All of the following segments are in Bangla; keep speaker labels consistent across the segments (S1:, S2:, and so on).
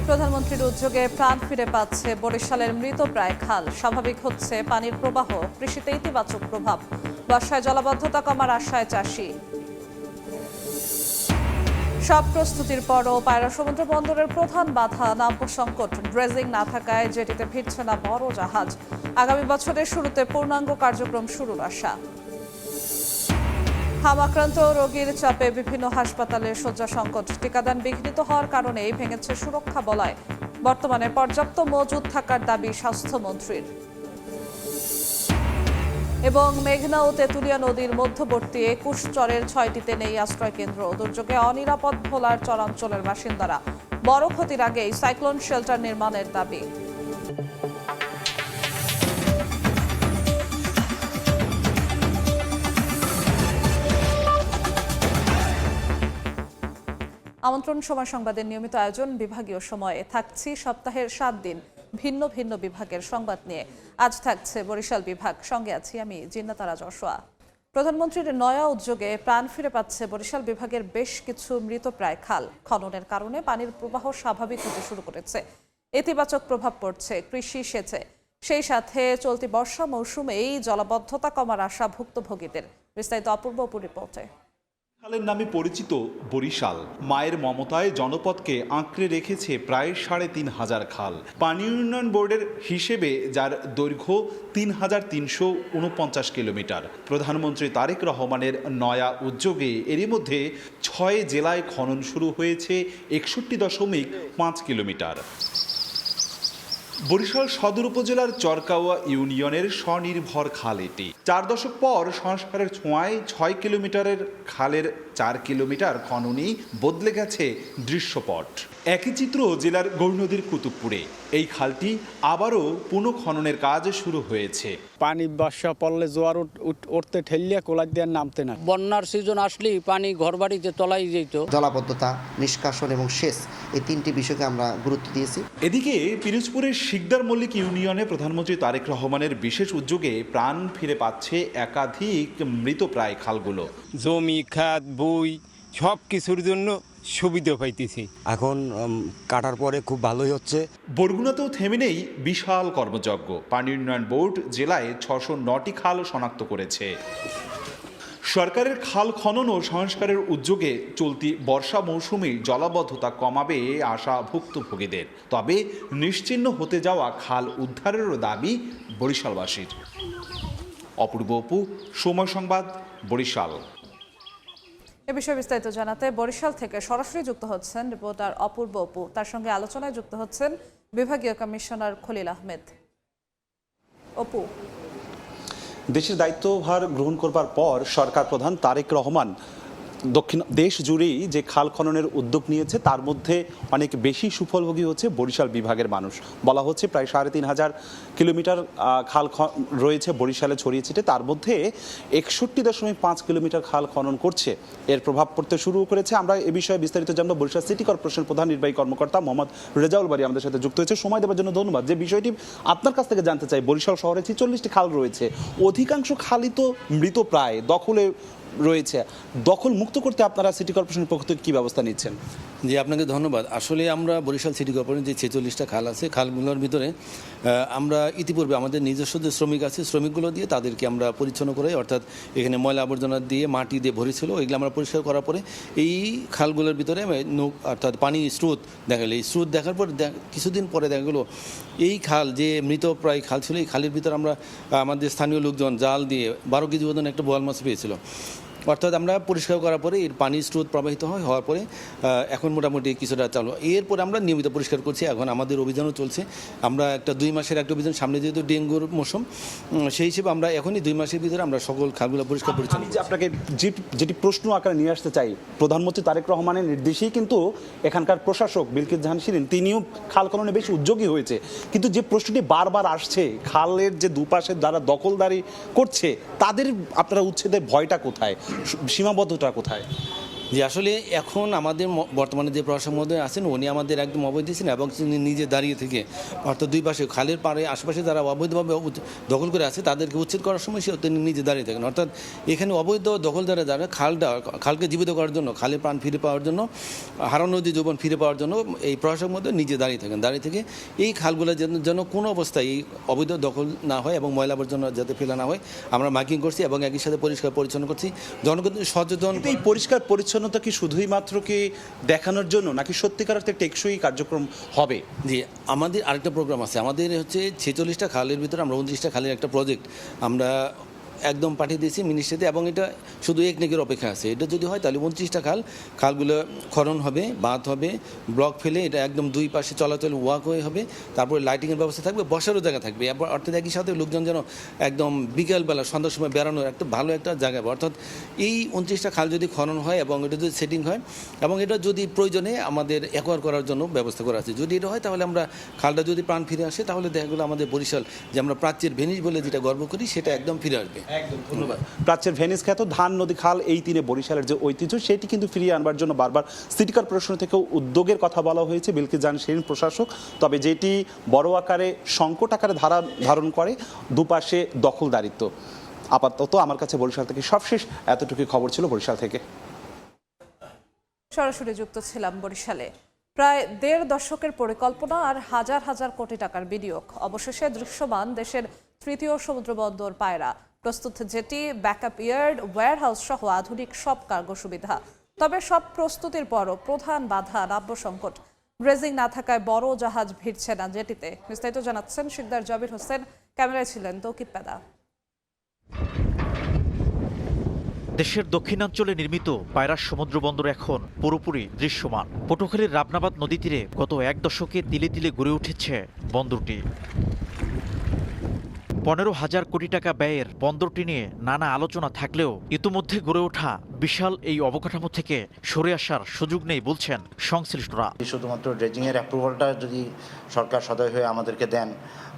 S1: প্রধানমন্ত্রীর উদ্যোগে প্রাণ ফিরে পাচ্ছে বরিশালের মৃতপ্রায় খাল। স্বাভাবিক হচ্ছে পানির প্রবাহ, কৃষিতে ইতিবাচক প্রভাব। বর্ষায় জলাবদ্ধতা কমার আশায় চাষি। সব প্রস্তুতির পরও পায়রা সমুদ্র বন্দরের প্রধান বাধা নাব্য সংকট। ড্রেজিং না থাকায় জেটিতে ভিড়ছে না বড় জাহাজ। আগামী বছরের শুরুতে পূর্ণাঙ্গ কার্যক্রম শুরুর আশা। হামাক্রান্ত রোগীর চাপে বিভিন্ন হাসপাতালে শয্যা সংকট। টিকাদান বিঘ্নিত হওয়ার কারণেই ভেঙেছে সুরক্ষা বলয়। বর্তমানে পর্যাপ্ত মজুদ থাকার দাবি স্বাস্থ্যমন্ত্রীর। এবং মেঘনা ও তেঁতুলিয়া নদীর মধ্যবর্তী ২১ চরের ৬টিতে নেই আশ্রয়কেন্দ্র। দুর্যোগে অনিরাপদ ভোলার চরাঞ্চলের বাসিন্দারা। বড় ক্ষতির আগেই সাইক্লোন শেল্টার নির্মাণের দাবি। আমন্ত্রণ সময় সংবাদের নিয়মিত আয়োজন বিভাগীয় সময়ে থাকছি সপ্তাহের ৭ দিন ভিন্ন ভিন্ন বিভাগের সংবাদ নিয়ে। আজ থাকছে বরিশাল বিভাগ, সঙ্গে আছি আমি জিন্নাতারা যশোয়া। প্রধানমন্ত্রীর নয়া উদ্যোগে প্রাণ ফিরে পাচ্ছে বরিশাল বিভাগের বেশ কিছু মৃতপ্রায় খাল। খননের কারণে পানির প্রবাহ স্বাভাবিক হতে শুরু করেছে। ইতিবাচক প্রভাব পড়ছে কৃষি সেচে। সেই সাথে চলতি বর্ষা মৌসুমেই জলাবদ্ধতা কমার আশা ভুক্তভোগীদের। বিস্তারিত অপূর্ব রিপোর্টে।
S2: খালের নামে পরিচিত বরিশাল মায়ের মমতায় জনপদকে আঁকড়ে রেখেছে প্রায় ৩,৫০০ খাল। পানি উন্নয়ন বোর্ডের হিসেবে যার দৈর্ঘ্য ৩,৩৪৯ কিলোমিটার। প্রধানমন্ত্রী তারেক রহমানের নয়া উদ্যোগে এরই মধ্যে ৬ জেলায় খনন শুরু হয়েছে ৬১.৫ কিলোমিটার। বরিশাল সদর উপজেলার চরকাওয়া ইউনিয়নের স্বনির্ভর খাল এটি। ৪ দশক পর সংস্কারের ছোঁয়ায় ৬ কিলোমিটারের খালের ৪ কিলোমিটার খননই বদলে গেছে দৃশ্যপট। একই চিত্র জেলার গৌরনদীর কুতুবপুরে। এই খালটি আবারও পুনঃখননের কাজ শুরু হয়েছে।
S3: পানি বর্ষা পড়লে জোয়ার উঠতে ঠেলিয়া কোলার দিয়ে নামতে না।
S4: বন্যার সিজন আসলেই পানি ঘরবাড়িতে তলাই যেত।
S5: জলাবদ্ধতা, নিষ্কাশন এবং সেচ, এই 3টি বিষয়কে আমরা গুরুত্ব দিয়েছি।
S2: এদিকে পিরোজপুরের শিকদার মল্লিক ইউনিয়নে প্রধানমন্ত্রী তারেক রহমানের বিশেষ উদ্যোগে প্রাণ ফিরে পাচ্ছে একাধিক মৃতপ্রায় খালগুলো।
S6: জমি, খাত, বই সব কিছুর জন্য সুবিধা পাইতেছি।
S7: এখন কাটার পরে খুব ভালোই হচ্ছে।
S2: বরগুনাতেও থেমে নেই বিশাল কর্মযজ্ঞ। পানি উন্নয়ন বোর্ড জেলায় ৬০৯টি খাল শনাক্ত করেছে। সরকারের খাল খনন ও সংস্কারের উদ্যোগে চলতি বর্ষা মৌসুমে জলাবদ্ধতা কমাবে আশা ভুক্তভোগীদের। তবে নিশ্চিহ্ন হতে যাওয়া খাল উদ্ধারেরও দাবি বরিশালবাসীর। অপূর্ব অপু, সময় সংবাদ, বরিশাল।
S1: এ বিষয়ে বিস্তারিত জানাতে বরিশাল থেকে সরাসরি যুক্ত হচ্ছেন রিপোর্টার অপূর্ব অপু। তার সঙ্গে আলোচনায় যুক্ত হচ্ছেন বিভাগীয় কমিশনার খলিল আহমেদ। অপু,
S2: দেশের দায়িত্বভার গ্রহণ করবার পর সরকার প্রধান তারেক রহমান দক্ষিণ দেশ জুড়েই যে খাল খননের উদ্যোগ নিয়েছে তার মধ্যে অনেক বেশি সুফলভোগী হচ্ছে বরিশাল বিভাগের মানুষ। বলা হচ্ছে প্রায় ৩,৫০০ কিলোমিটার খাল রয়েছে বরিশালে ছড়িয়ে ছিটে। তার মধ্যে ৬১.৫ কিলোমিটার খাল খনন করছে। এর প্রভাব পড়তে শুরু করেছে। আমরা এ বিষয়ে বিস্তারিত জানবো। বরিশাল সিটি কর্পোরেশন প্রধান নির্বাহী কর্মকর্তা মোহাম্মদ রেজাউল বারী আমাদের সাথে যুক্ত হয়েছে। সময় দেওয়ার জন্য ধন্যবাদ। যে বিষয়টি আপনার কাছ থেকে জানতে চাই, বরিশাল শহরে ৪৬টি খাল রয়েছে, অধিকাংশ খালই তো মৃতপ্রায়, দখলে রয়েছে। দখল মুক্ত করতে আপনারা সিটি কর্পোরেশনের পক্ষ থেকে কী ব্যবস্থা নিচ্ছেন?
S8: জি, আপনাকে ধন্যবাদ। আসলে আমরা বরিশাল সিটি কর্পোরেশন যে ৪৬টা খাল আছে, খালগুলোর ভিতরে আমরা ইতিপূর্বে আমাদের নিজস্ব যে শ্রমিক আছে, শ্রমিকগুলো দিয়ে তাদেরকে আমরা পরিচ্ছন্ন করে, অর্থাৎ এখানে ময়লা আবর্জনা দিয়ে মাটি দিয়ে ভরেছিল, এগুলো আমরা পরিষ্কার করার পরে এই খালগুলোর ভিতরে অর্থাৎ পানি স্রোত দেখা গেলো। এই স্রোত দেখার পর কিছুদিন পরে দেখা গেলো এই খাল যে মৃতপ্রায় খাল ছিল, এই খালের ভিতরে আমরা আমাদের স্থানীয় লোকজন জাল দিয়ে ১২ কেজি ওজন একটা বোয়াল মাছ পেয়েছিল। অর্থাৎ আমরা পরিষ্কার করার পরে এর পানির স্রোত প্রবাহিত হওয়ার পরে এখন মোটামুটি কিছুটা চালু। এরপরে আমরা নিয়মিত পরিষ্কার করছি। এখন আমাদের অভিযানও চলছে। আমরা একটা 2 মাসের একটা অভিযান, সামনে যেহেতু ডেঙ্গুর মৌসুম, সেই হিসেবে আমরা এখনই 2 মাসের ভিতরে আমরা সকল খালগুলো পরিষ্কার পরিচ্ছন্ন।
S2: আমি যে আপনাকে যেটি প্রশ্ন আকারে নিয়ে আসতে চাই, প্রধানমন্ত্রী তারেক রহমানের নির্দেশেই কিন্তু এখানকার প্রশাসক বিলকিস জাহান শিরিন তিনিও খাল খননে বেশ উদ্যোগী হয়েছে। কিন্তু যে প্রশ্নটি বারবার আসছে, খালের যে দুপাশে যারা দখলদারি করছে তাদের আপনারা উচ্ছেদের ভয়টা কোথায়, সীমাবদ্ধতা কোথায়?
S8: যে আসলে এখন আমাদের বর্তমানে যে প্রশাসক মহোদয় আছেন উনি আমাদের একদম অবৈধ দিয়েছেন এবং তিনি নিজে দাঁড়িয়ে থেকে অর্থাৎ দুই পাশে খালের পাড়ে আশেপাশে যারা অবৈধভাবে দখল করে আছে তাদেরকে উচ্ছেদ করার সময় তিনি নিজে দাঁড়িয়ে থাকেন। অর্থাৎ এখানে অবৈধ দখলদারা যারা খালকে জীবিত করার জন্য, খালের প্রাণ ফিরে পাওয়ার জন্য, হারানো নদী যৌবন ফিরে পাওয়ার জন্য এই প্রশাসক মহোদয় নিজে দাঁড়িয়ে থাকেন। দাঁড়িয়ে থেকে এই খালগুলো যেন কোনো অবস্থায় এই অবৈধ দখল না হয় এবং ময়লা আবর্জনা যাতে ফেলা না হয় আমরা মাইকিং করছি এবং একই সাথে পরিষ্কার পরিচ্ছন্ন করছি। জনগণ সচেতন।
S2: এই পরিষ্কার পরিচ্ছন্নতা কি শুধুই মাত্র কি দেখানোর জন্য নাকি সত্যিকার অর্থে টেকসই কার্যক্রম হবে?
S8: জি, আমাদের আরেকটা প্রোগ্রাম আছে। আমাদের হচ্ছে 46টা খালের ভিতরে আমরা 29টা খালের একটা প্রজেক্ট আমরা একদম পাঠিয়ে দিয়েছি মিনিস্ট্রিতে এবং এটা শুধু একনেকের অপেক্ষা আছে। এটা যদি হয় তাহলে 29টা খালগুলো খনন হবে, বাঁধ হবে, ব্লক ফেলে এটা একদম দুই পাশে চলাচল ওয়াকওয়ে হবে, তারপরে লাইটিংয়ের ব্যবস্থা থাকবে, বসারও জায়গা থাকবে। অর্থাৎ একই সাথে লোকজন যেন একদম বিকেলবেলা সন্ধ্যার সময় বেড়ানোর একটা ভালো একটা জায়গা হবে। অর্থাৎ এই 29টা খাল যদি খনন হয় এবং এটা যদি সেটিং হয় এবং এটা যদি প্রয়োজনে আমাদের অ্যাকোয়ার করার জন্য ব্যবস্থা করা আছে। যদি এটা হয় তাহলে আমরা খালটা যদি প্রাণ ফিরে আসে তাহলে দেখা গেলো আমাদের বরিশাল যে আমরা প্রাচ্যের ভেনিস বলে যেটা গর্ব করি সেটা একদম ফিরে আসবে।
S2: একদম ধন্যবাদ। প্রাচ্যের ভেনিস খ্যাত ধান নদী খাল এই তিনে বরিশালের যে ঐতিহ্য সেটি কিন্তু ফিরিয়ে আনবার জন্য বারবার সিটি কর্পোরেশন থেকেও উদ্যোগের কথা বলা হয়েছে। বিলকিস জাহান শিরিন প্রশাসক, তবে যেটি বড় আকারে সংকট আকারে ধারণ করে দুপাশে দখলদারিত্ব। আপাতত আমার কাছে বরিশাল থেকে সবশেষ এতটুকু খবর ছিল। বরিশাল থেকে
S1: সরাসরি যুক্ত ছিলাম বরিশালে। প্রায় 1.5 দশকের পরিকল্পনা আর হাজার হাজার কোটি টাকার বিনিয়োগ, অবশেষে দৃশ্যমান দেশের তৃতীয় সমুদ্র বন্দর পায়রা। প্রস্তুত জেটি, ব্যাকআপ ইয়ার্ড, ওয়্যারহাউস সহ আধুনিক সব কার্গো সুবিধা। তবে সব প্রস্তুতির পরও প্রধান বাধা নাব্য সংকট। ড্রেজিং না থাকায় বড় জাহাজ ভিড়ছে না জেটিতে। বিস্তারিত জানাচ্ছেন শিকদার জবির হোসেন, ক্যামেরায় ছিলেন তৌকিব পেদা।
S9: দেশের দক্ষিণাঞ্চলে নির্মিত পায়রা সমুদ্র বন্দর এখন পুরোপুরি দৃশ্যমান। পটুয়াখালীর রাবনাবাদ নদী তীরে গত 1 দশকে তিলে তিলে গড়ে উঠেছে বন্দরটি। 15,000 কোটি টাকা ব্যয়ের বন্দরটি নিয়ে নানা আলোচনা থাকলেও ইতোমধ্যে গড়ে ওঠা বিশাল এই অবকাঠামো থেকে সরে আসার সুযোগ নেই বলছেন সংশ্লিষ্টরা।
S10: শুধুমাত্র ড্রেজিংয়ের অ্যাপ্রুভালটা যদি সরকার সদয় হয়ে আমাদেরকে দেন,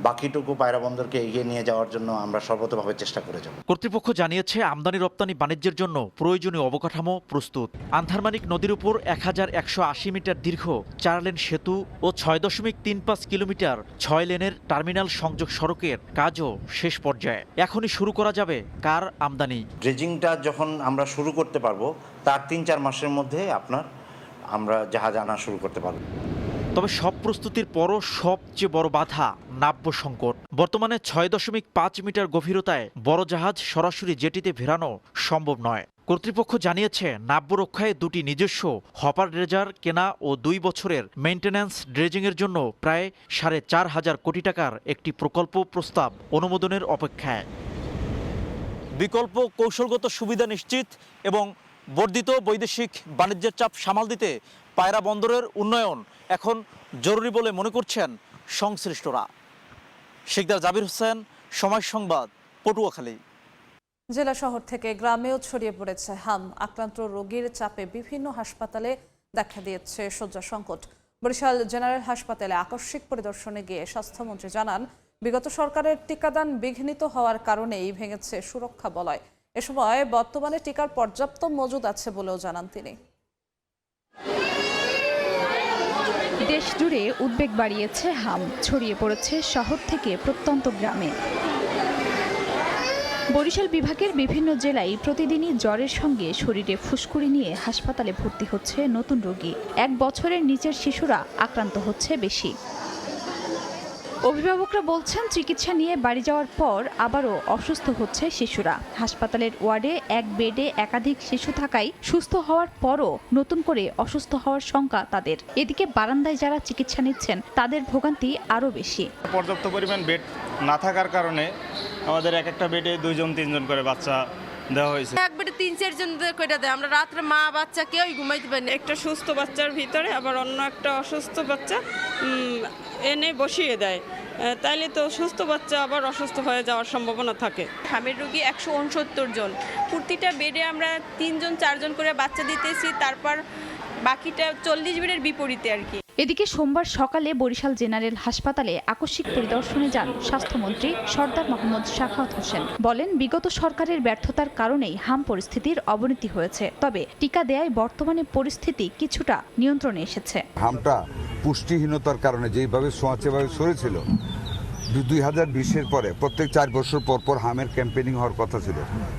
S10: বাকিটুকু পায়রা বন্দরকে এগিয়ে নিয়ে যাওয়ার জন্য আমরা সর্বতভাবে চেষ্টা করে যাব।
S9: কর্তৃপক্ষ জানিয়েছে আমদানি রপ্তানি বাণিজ্যের জন্য প্রয়োজনীয় অবকাঠামো প্রস্তুত। আন্ধারমানিক নদীর উপর 1180 মিটার দীর্ঘ 4 লেন সেতু ও 6.35 কিলোমিটার 6 লেনের টার্মিনাল সংযোগ সড়কের কাজও শেষ পর্যায়ে। এখনই শুরু করা যাবে কার আমদানি।
S10: ড্রেজিংটা যখন আমরা শুরু করতে পারবো তার 3-4 মাসের মধ্যে আমরা জাহাজ আনা শুরু করতে পারবো।
S9: তবে সব প্রস্তুতির পরও সবচেয়ে বড় বাধা নাব্য সংকট। বর্তমানে 6.5 মিটার গভীরতায় বড় জাহাজ সরাসরি জেটিতে ভেড়ানো সম্ভব নয়। কর্তৃপক্ষ জানিয়েছে নাব্য রক্ষায় 2টি নিজস্ব হপার ড্রেজার কেনা ও 2 বছরের মেইনটেন্যান্স ড্রেজিংয়ের জন্য প্রায় 4,500 কোটি টাকার একটি প্রকল্প প্রস্তাব অনুমোদনের অপেক্ষায়। বিকল্প কৌশলগত সুবিধা নিশ্চিত এবং বর্ধিত বৈদেশিক বাণিজ্যের চাপ সামাল দিতে পায়রা বন্দরের উন্নয়ন এখন জরুরি বলে মনে করছেন সংশ্লিষ্টরা। শিকদার জাবির হোসেন, সময় সংবাদ, পটুয়াখালী।
S1: জেলা শহর থেকে গ্রামেও ছড়িয়ে পড়েছে হাম। আক্রান্ত রোগীর চাপে বিভিন্ন হাসপাতালে দেখা দিয়েছে শয্যা সংকট। বরিশাল জেনারেল হাসপাতালে আকস্মিক পরিদর্শনে গিয়ে স্বাস্থ্যমন্ত্রী জানান, বিগত সরকারের টিকাদান বিঘ্নিত হওয়ার কারণেই ভেঙেছে সুরক্ষা বলয়। এ সময় বর্তমানে টিকার পর্যাপ্ত মজুদ আছে বলেও জানান তিনি।
S11: দেশ জুড়ে উদ্বেগ বাড়িয়েছে হাম, ছড়িয়ে পড়েছে শহর থেকে প্রত্যন্ত গ্রামে। বরিশাল বিভাগের বিভিন্ন জেলায় প্রতিদিনই জ্বরের সঙ্গে শরীরে ফুসকুড়ি নিয়ে হাসপাতালে ভর্তি হচ্ছে নতুন রোগী। 1 বছরের নিচের শিশুরা আক্রান্ত হচ্ছে বেশি। অভিভাবকরা বলছেন, চিকিৎসা নিয়ে বাড়ি যাওয়ার পর আবারও অসুস্থ হচ্ছে শিশুরা। হাসপাতালের ওয়ার্ডে 1 বেডে একাধিক শিশু থাকায় সুস্থ হওয়ার পরও নতুন করে অসুস্থ হওয়ার শঙ্কা তাদের। এদিকে বারান্দায় যারা চিকিৎসা নিচ্ছেন তাদের ভোগান্তি আরও বেশি।
S3: পর্যাপ্ত পরিমাণ বেড না থাকার কারণে আমাদের একটা বেডে 2-3 করে বাচ্চা দেওয়া হয়েছে।
S12: এক বেডে 3-4 জন করে দেয়। আমরা রাত্রে মা বাচ্চা কেউই ঘুমাইতে পারি না। একটা সুস্থ বাচ্চার ভিতরে আবার অন্য একটা অসুস্থ বাচ্চা এনে বসিয়ে দেয়, তাইলে তো সুস্থ বাচ্চা আবার অসুস্থ হয়ে যাওয়ার সম্ভাবনা থাকে। হামের রোগী 169 জন, প্রতিটা বেডে আমরা 3-4 জন করে বাচ্চা দিতেছি, তারপর বাকিটা 40 বেডের বিপরীতে আর কি।
S11: এদিকে সোমবার সকালে বরিশাল জেনারেল হাসপাতালে আকস্মিক পরিদর্শনে যান স্বাস্থ্যমন্ত্রী সরদার মোহাম্মদ সাখাওয়াত হোসেন। বলেন, বিগত সরকারের ব্যর্থতার কারণেই হাম পরিস্থিতির অবনতি হয়েছে, তবে টিকা দেয়ায় বর্তমানে পরিস্থিতি কিছুটা নিয়ন্ত্রণে এসেছে।
S13: হামটা পুষ্টিহীনতার কারণে যেভাবে ছোঁয়াচেভাবে সরেছিল 2020-এর পরে প্রত্যেক 4 বছর পর পর হামের ক্যাম্পেনিং হওয়ার কথা ছিল।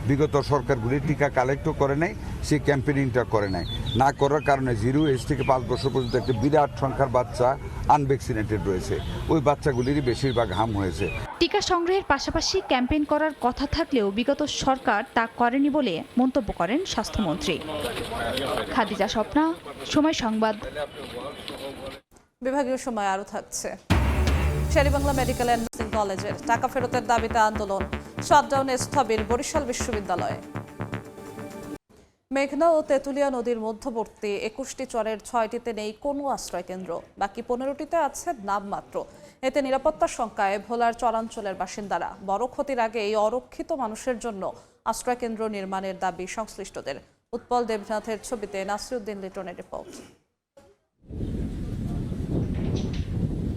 S13: বিগত সরকারগুলি টিকা কালেক্টও করে নাই, সেই ক্যাম্পেনিংটা করে নাই। না করার কারণে 0 এজ থেকে 5 বছর পর্যন্ত একটা বিরাট সংখ্যার বাচ্চা আনভ্যাকসিনেটেড রয়েছে। ওই বাচ্চাগুলিরই বেশিরভাগ হাম হয়েছে।
S11: টিকা সংগ্রহের পাশাপাশি ক্যাম্পেইন করার কথা থাকলেও বিগত সরকার তা করেনি বলে মন্তব্য করেন স্বাস্থ্যমন্ত্রী। খাদিজা স্বপ্না, সময় সংবাদ।
S1: বিভাগীয় সময় আরও থাকছে। শেরেবাংলা মেডিকেল অ্যান্ড নার্সিং কলেজের টাকা ফেরতের দাবিতে আন্দোলন, শাটডাউনে স্থবির বরিশাল বিশ্ববিদ্যালয়। মেঘনা ও তেঁতুলিয়া নদীর মধ্যবর্তী 21টি চরের 6টিতে নেই কোনো আশ্রয় কেন্দ্র, বাকি 15টিতে আছে নামমাত্র। এতে নিরাপত্তার শঙ্কায় ভোলার চরাঞ্চলের বাসিন্দারা। বড় ক্ষতির আগে এই অরক্ষিত মানুষের জন্য আশ্রয় কেন্দ্র নির্মাণের দাবি সংশ্লিষ্টদের। উৎপল দেবনাথের ছবিতে নাসিরউদ্দিন লিটনের রিপোর্ট।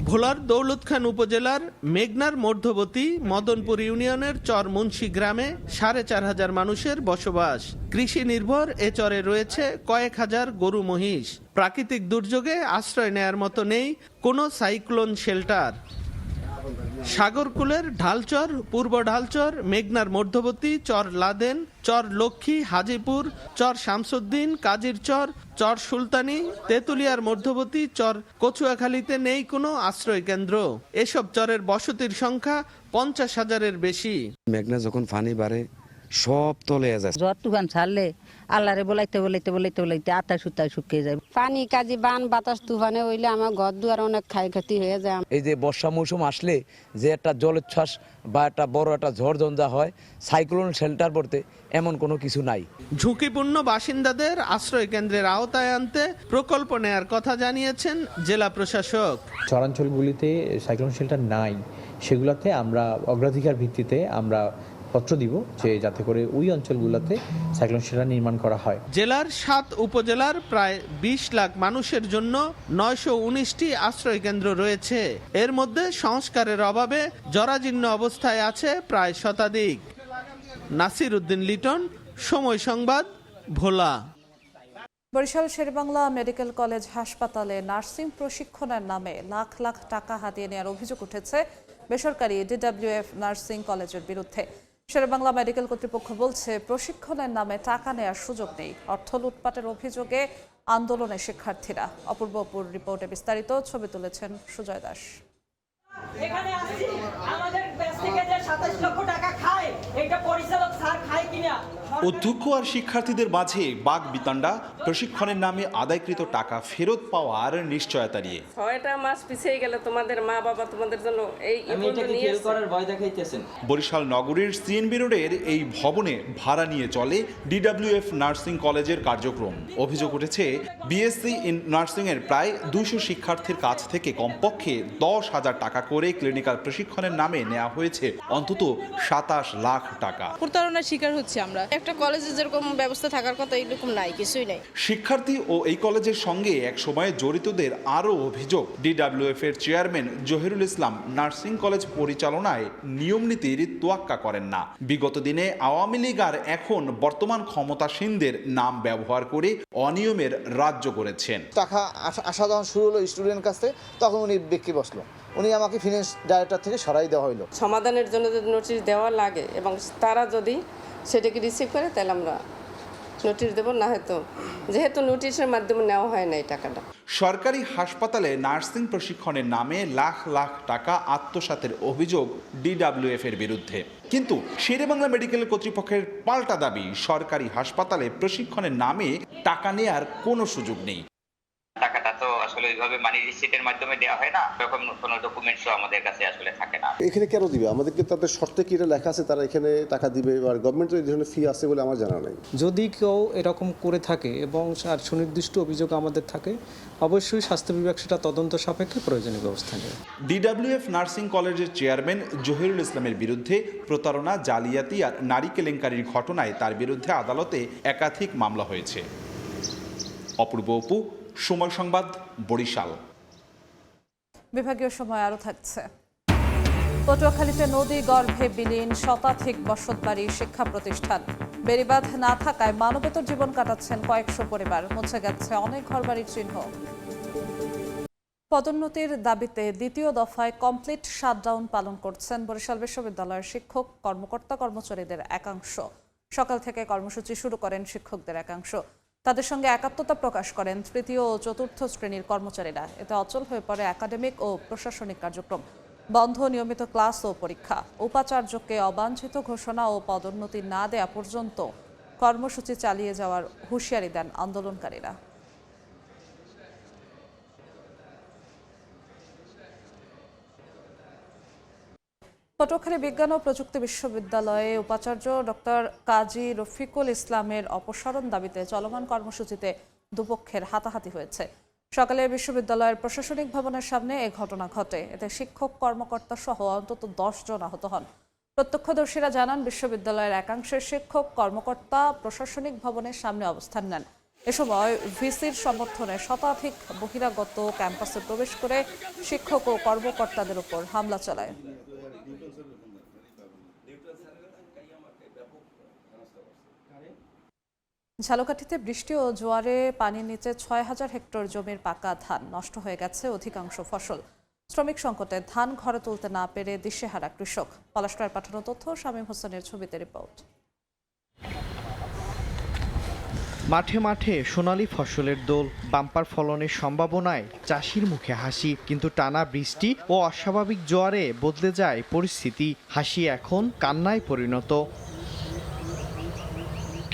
S14: ভোলার দৌলতখান উপজেলার মেঘনার মধ্যবর্তী মদনপুর ইউনিয়নের চর মুন্সি গ্রামে 4,500 মানুষের বসবাস। কৃষি নির্ভর এ চরে রয়েছে কয়েক হাজার গরু মহিষ। প্রাকৃতিক দুর্যোগে আশ্রয় নেয়ার মতো নেই কোনো সাইক্লোন শেল্টার। সাগরকুলের ঢালচর, পূর্ব ঢালচর, মেঘনার মধ্যবর্তী চর লাদেন, চর লক্ষ্মী, হাজিপুর, চর শামসুদ্দিন, কাজির চর, চর সুলতানি, তেঁতুলিয়ার মধ্যবর্তী চর কচুয়াখালীতে নেই কোনো আশ্রয় কেন্দ্র। এসব চরের বসতির সংখ্যা 50,000-এর বেশি।
S7: মেঘনা যখন পানি বাড়ে সব তলে যায়।
S15: জ্বর তুফান ছাড়লে আল্লাহরে বলাইতে বলাইতে বলাইতে বলাইতে আত্মায় সুতায় শুকিয়ে যায়।
S12: পানি কাজি বান বাতাস তুফানে হইলে আমার ঘর দুয়ার অনেক ক্ষয়ক্ষতি হয়ে যায়।
S4: এই যে বর্ষা মৌসুম আসলে যে একটা জলোচ্ছ্বাস বা একটা বড় একটা ঝড় ঝঞ্ঝা হয়, সাইক্লোন শেল্টার পড়তে এমন কোনো কিছু নাই।
S14: ঝুঁকিপূর্ণ বাসিন্দাদের আশ্রয় কেন্দ্রের আওতায় আনতে প্রকল্প নেয়ার কথা জানিয়েছেন জেলা প্রশাসক।
S16: চরাঞ্চলগুলিতে সাইক্লোন শেল্টার নাই, সেগুলোতে আমরা অগ্রাধিকার ভিত্তিতে আমরা পত্র দিব যে যাতে করে ওই অঞ্চলগুলোতে সাইক্লোন শেল্টার নির্মাণ করা হয়।
S14: জেলার 7 উপজেলার প্রায় 20 লাখ মানুষের জন্য 919টি আশ্রয় কেন্দ্র রয়েছে। এর মধ্যে সংস্কারের অভাবে জরাজীর্ণ অবস্থায় আছে প্রায় শতাধিক। নাসিরউদ্দিন লিটন, সময় সংবাদ, ভোলা।
S1: বরিশাল শেরেবাংলা মেডিকেল কলেজ হাসপাতালে নার্সিং প্রশিক্ষণের নামে লাখ লাখ টাকা হাতিয়ে নেওয়ার অভিযোগ উঠেছে বেসরকারি DWF নার্সিং কলেজের বিরুদ্ধে। শেরেবাংলা মেডিকেল কর্তৃপক্ষ বলছে, প্রশিক্ষণের নামে টাকা নেওয়ার সুযোগ নেই। অর্থ লুটপাটের অভিযোগে আন্দোলনে শিক্ষার্থীরা। অপূর্বপুর রিপোর্টে বিস্তারিত, ছবি তুলেছেন সুজয় দাস।
S17: এখানে আসছি আমাদের দেশ থেকে যে 27 লক্ষ টাকা খায়, এটা পরিচালক স্যার খায় কিনা।
S2: অধ্যক্ষ আর শিক্ষার্থীদের মাঝে বাক বিতণ্ডা, প্রশিক্ষণের নামে আদায়কৃত টাকা ফেরত পাওয়ার নিশ্চয়তা নিয়ে।
S12: 6টা মাস পিছিয়ে গেলে তোমাদের মা বাবা তোমাদের জন্য এই
S17: করার ভয় দেখাইতেছেন।
S2: বরিশাল নগরীর সিএনবি রোডের এই ভবনে ভাড়া নিয়ে চলে DWF নার্সিং কলেজের কার্যক্রম। অভিযোগ উঠেছে, বিএসসি ইন নার্সিং এর প্রায় 200 শিক্ষার্থীর কাছ থেকে কমপক্ষে 10,000 টাকা করে ক্লিনিক্যাল প্রশিক্ষণের নামে নেওয়া হয়েছে অন্তত 27 লাখ টাকা।
S12: প্রতারণার শিকার হচ্ছে আমরা। একটা কলেজে যেরকম ব্যবস্থা থাকার কথা এরকম নাই, কিছুই নাই।
S2: শিক্ষার্থী ও এই কলেজের সঙ্গে এক সময় জড়িতদের আরও অভিযোগ, DWF এর চেয়ারম্যান জহিরুল ইসলাম নার্সিং কলেজ পরিচালনায় নিয়মনীতির তোয়াক্কা করেন না। বিগত দিনে আওয়ামী লীগ আর এখন বর্তমান ক্ষমতাসীনদের নাম ব্যবহার করে অনিয়মের রাজ্য করেছেন।
S18: টাকা আসা যখন শুরু হলো স্টুডেন্ট কাছে, তখন উনি বেঁকে বসলো। উনি আমাকে ফিনান্স ডাইরেক্টর থেকে সরাই দেওয়া হইলো।
S12: সমাধানের জন্য যদি নোটিশ দেওয়া লাগে এবং তারা যদি সেটাকে রিসিভ করে, তাহলে আমরা নোটিশ দেবো। না হয়তো যেহেতু নোটিশের মাধ্যমে নেওয়া হয় না এই টাকাটা।
S2: সরকারি হাসপাতালে নার্সিং প্রশিক্ষণের নামে লাখ লাখ টাকা আত্মসাতের অভিযোগ DWF এর বিরুদ্ধে। কিন্তু শেরেবাংলা মেডিকেল কর্তৃপক্ষের পাল্টা দাবি, সরকারি হাসপাতালে প্রশিক্ষণের নামে টাকা নেয়ার কোনো সুযোগ নেই।
S19: টাকাটা তো আসলে ওইভাবে মানি রিসিটের মাধ্যমে দেওয়া হয় না, এরকম কোনো ডকুমেন্টসও আমাদের কাছে আসলে থাকে না।
S20: এখানে কেন দিবে? আমাদেরকে তাদের শর্তে কি এটা লেখা আছে তারা এখানে টাকা দিবে, আর গভর্নমেন্টের এই ধরনের ফি আছে বলে আমার জানা নাই।
S16: যদি কেউ এরকম করে থাকে এবং আর সুনির্দিষ্ট অভিযোগ আমাদের থাকে, অবশ্যই স্বাস্থ্য বিভাগ সেটা তদন্ত সাপেক্ষে প্রয়োজনীয় ব্যবস্থা নেবে।
S2: DWF নার্সিং কলেজের চেয়ারম্যান জহিরুল ইসলামের বিরুদ্ধে প্রতারণা, জালিয়াতি আর নারী কেলেঙ্কারির ঘটনায় তার বিরুদ্ধে আদালতে একাধিক মামলা হয়েছে। অপূর্ব অপু, সময় সংবাদ, বরিশাল।
S1: বিভাগীয় সময় আরও থাকছে। পটুয়াখালীতে নদী গর্ভে বিলীন শতাধিক বসতবাড়ি, শিক্ষা প্রতিষ্ঠান। বেড়িবাঁধ না থাকায় মানবেতর জীবন কাটাচ্ছেন কয়েকশো পরিবার। মুছে গেছে অনেক ঘরবাড়ির চিহ্ন। পদোন্নতির দাবিতে দ্বিতীয় দফায় কমপ্লিট শাটডাউন পালন করছেন বরিশাল বিশ্ববিদ্যালয়ের শিক্ষক, কর্মকর্তা, কর্মচারীদের একাংশ। সকাল থেকে কর্মসূচি শুরু করেন শিক্ষকদের একাংশ। তাদের সঙ্গে একাত্মতা প্রকাশ করেন তৃতীয় ও চতুর্থ শ্রেণীর কর্মচারীরা। এতে অচল হয়ে পড়ে একাডেমিক ও প্রশাসনিক কার্যক্রম। বন্ধ নিয়মিত ক্লাস ও পরীক্ষা। উপাচার্যকে অবাঞ্ছিত ঘোষণা ও পদোন্নতি না দেয়া পর্যন্ত কর্মসূচি চালিয়ে যাওয়ার হুঁশিয়ারি দেন আন্দোলনকারীরা। পটুয়াখালী বিজ্ঞান ও প্রযুক্তি বিশ্ববিদ্যালয়ে উপাচার্য ডক্টর কাজী রফিকুল ইসলামের অপসারণ দাবিতে চলমান কর্মসূচিতে দুপক্ষের হাতাহাতি হয়েছে। সকালে বিশ্ববিদ্যালয়ের প্রশাসনিক ভবনের সামনে এ ঘটনা ঘটে। এতে শিক্ষক, কর্মকর্তা সহ অন্তত 10 জন আহত হন। প্রত্যক্ষদর্শীরা জানান, বিশ্ববিদ্যালয়ের একাংশের শিক্ষক, কর্মকর্তা প্রশাসনিক ভবনের সামনে অবস্থান নেন। এ সময় ভিসির সমর্থনে শতাধিক বহিরাগত ক্যাম্পাসে প্রবেশ করে শিক্ষক ও কর্মকর্তাদের উপর হামলা চালায়। ঝালকাঠিতে বৃষ্টি ও জোয়ারে পানির নিচে 6000 হেক্টর জমির পাকা ধান নষ্ট হয়ে গেছে অধিকাংশ ফসল। শ্রমিক সংকটে ধান ঘরে তুলতে না পেরে দিশেহারা কৃষক। পলাশটার পাঠানো তথ্য, শামীম হোসেনের ছবিতে রিপোর্ট।
S9: মাঠে মাঠে সোনালী ফসলের দোল, বাম্পার ফলনের সম্ভাবনায় চাষির মুখে হাসি। কিন্তু টানা বৃষ্টি ও অস্বাভাবিক জোয়ারে বদলে যায় পরিস্থিতি। হাসি এখন কান্নায় পরিণত।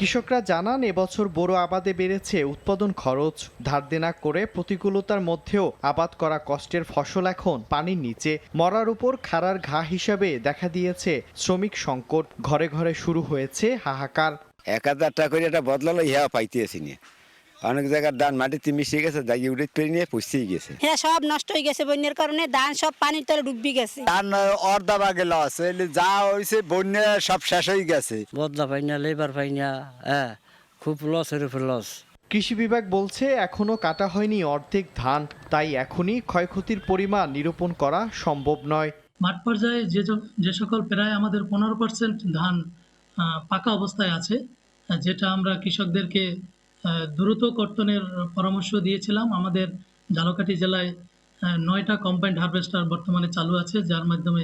S9: কৃষকরা জানান, এবছর বোরো আবাদে বেড়েছে উৎপাদন খরচ। ধার দেনা করে প্রতিকূলতার মধ্যেও আবাদ করা কষ্টের ফসল এখন পানির নিচে। মরার উপর খাড়ার ঘা হিসাবে দেখা দিয়েছে শ্রমিক সংকট। ঘরে ঘরে শুরু হয়েছে হাহাকার।
S6: 1000 টাকা করে এটা বদলালো, ইহা পাইতেছি না। অনেক জায়গার ধান মাটিতে মিশে গেছে, দাগি উঠে পেরে নিয়ে পুষতেই গেছে।
S15: হ্যাঁ, সব নষ্ট হয়ে গেছে বন্যার কারণে। ধান সব পানির তলে ডুববি গেছে।
S6: ধান অর্ধা ভাগে লস, যা হয়েছে বন্যা সব শেষ হয়ে গেছে।
S15: বদলা পাই না, লেবার পাই না, হ্যাঁ, খুব লসের উপর লস।
S9: কৃষি বিভাগ বলছে, এখনো কাটা হয়নি অর্ধেক ধান, তাই এখনই ক্ষয়ক্ষতির পরিমাণ নিরূপণ করা সম্ভব নয়।
S17: মাঠ পর্যায়ে যে সকল প্রায় আমাদের 15% ধান পাকা অবস্থায় আছে, যেটা আমরা কৃষকদেরকে দ্রুত কর্তনের পরামর্শ দিয়েছিলাম। আমাদের ঝালকাঠি জেলায় 9টা কম্বাইন্ড হারভেস্টার বর্তমানে চালু আছে, যার মাধ্যমে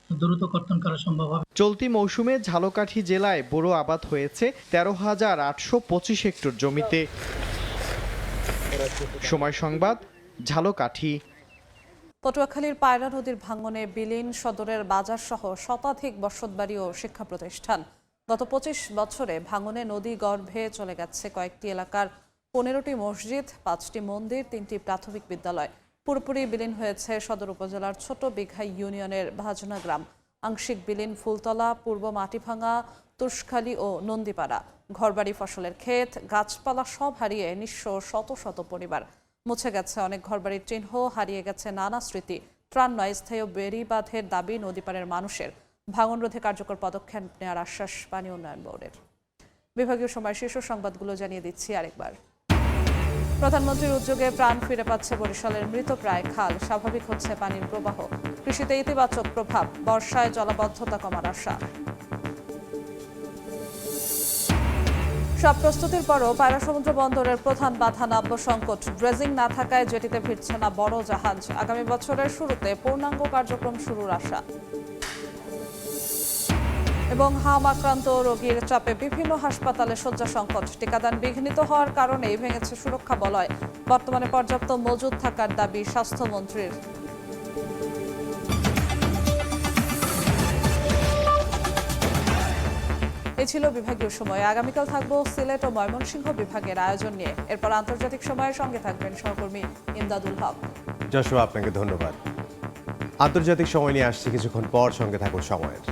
S17: দ্রুত কর্তন করা সম্ভব হবে।
S9: চলতি মৌসুমে ঝালকাঠি জেলায় বোরো আবাদ হয়েছে 13,825 হেক্টর জমিতে। সময় সংবাদ, ঝালকাঠি।
S1: পটুয়াখালীর পায়রা নদীর ভাঙনে বিলীন সদরের বাজার সহ শতাধিক বসতবাড়ি ও শিক্ষা প্রতিষ্ঠান। গত 25 বছরে ভাঙনে নদী গর্ভে চলে গেছে কয়েকটি এলাকার 15টি মসজিদ, 5টি মন্দির, 3টি প্রাথমিক বিদ্যালয়। পুরোপুরি বিলীন হয়েছে সদর উপজেলার ছোট বিঘাই ইউনিয়নের ভাজনা গ্রাম। আংশিক বিলীন ফুলতলা, পূর্ব মাটিভাঙা, তুষখালী ও নন্দীপাড়া। ঘরবাড়ি, ফসলের ক্ষেত, গাছপালা সব হারিয়ে নিঃস্ব শত শত পরিবার। মুছে গেছে অনেক ঘরবাড়ির চিহ্ন, হারিয়ে গেছে নানা স্মৃতি। ত্রাণ নয়, স্থায়ী বেড়িবাঁধের দাবি নদীপাড়ের মানুষের। ভাঙন রোধে কার্যকর পদক্ষেপ নেওয়ার আশ্বাস পানি উন্নয়ন বোর্ডের। বিভাগীয় সময় শীর্ষ সংবাদগুলো জানিয়ে দিচ্ছি আরেকবার। প্রধানমন্ত্রীর উদ্যোগে প্রাণ ফিরে পাচ্ছে বরিশালের মৃতপ্রায় খাল। স্বাভাবিক হচ্ছে পানির প্রবাহ। কৃষিতে ইতিবাচক প্রভাব। বর্ষায় জলাবদ্ধতা কমার আশা। সব প্রস্তুতির পরও পায়রা সমুদ্র বন্দরের প্রধান বাধা নাব্য সংকট। ড্রেজিং না থাকায় জেটিতে ফিরছে না বড় জাহাজ। আগামী বছরের শুরুতে পূর্ণাঙ্গ কার্যক্রম শুরুর আশা। এবং হাম আক্রান্ত রোগীর চাপে বিভিন্ন হাসপাতালে শয্যা সংকট। টিকাদান বিঘ্নিত হওয়ার কারণেই ভেঙেছে সুরক্ষা বলয়। বর্তমানে পর্যাপ্ত মজুদ থাকার দাবি স্বাস্থ্যমন্ত্রীর। এ ছিল বিভাগীয় সময়। আগামীকাল থাকবো সিলেট ও ময়মনসিংহ বিভাগের আয়োজন নিয়ে। এরপর আন্তর্জাতিক সময়ের সঙ্গে থাকবেন সহকর্মী ইমদাদুল হক।
S21: যশোয়া, আপনাকে ধন্যবাদ। আন্তর্জাতিক সময় নিয়ে আসছি কিছুক্ষণ পর, সঙ্গে থাকুন সময়ের।